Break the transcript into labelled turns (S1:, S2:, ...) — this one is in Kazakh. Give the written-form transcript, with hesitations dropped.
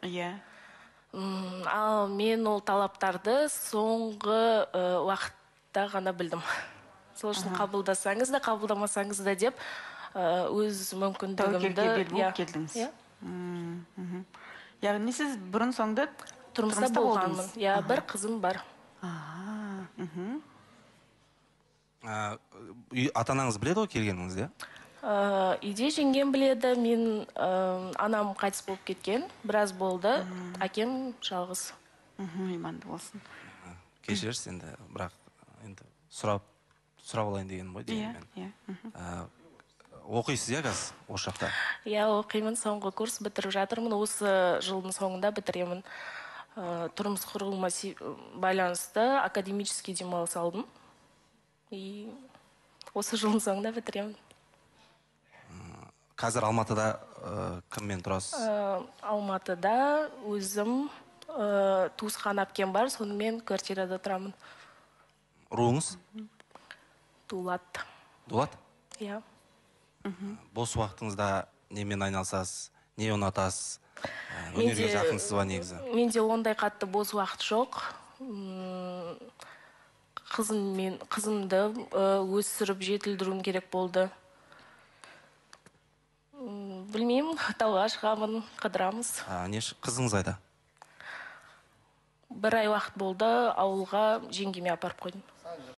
S1: Иә.
S2: Ал мен ол талаптарды соңғы уақытта ғана білдім. Сол үшін қабылдасаңыз да, қабылдамасаңыз да деп өз мүмкіндігімді...
S1: Тәуекелге бел болып келдіңіз. Яғни сіз бұрын соңды
S2: тұрмыста болғанмын. Иә, бір қызым бар.
S3: Ата-анаңыз біледі ғой келгеніңізді?
S2: Үйде жеңгем біледі, мен анам қайтыс болып кеткен, біраз болды, әкем жалғыз.
S1: Иманды болсын.
S3: Кешірерсіз енді, бірақ сұрап алайын деген ғой деймін мен. Оқисыз иә қазір осы жақта?
S2: Иә, оқимын, соңғы курс бітіріп жатырмын, осы жылдың соңында бітіремін. Тұрмыс құруыма байланысты академический демалыс алдым. И осы жылдың соңында бітіремін.
S3: Қазір Алматыда кіммен тұрасыз?
S2: Алматыда өзім туысқан әпкем бар, сонымен квартирада тұрамын.
S3: Руыңыз?
S2: Дулат.
S3: Дулат?
S2: Иә.
S3: Бос уақытыңызда немен айналысасыз, не ұнатасыз? Өнерге жақынсыз ба негізі?
S2: Менде ондай қатты бос уақыт жоқ. Қызымды өсіріп жетілдіруім керек болды. Білмеймін, тауға шығамын, қыдырамыз.
S3: Қызыңыз қайда?
S2: Бір ай уақыт болды, ауылға жеңгеме апарып қойдым.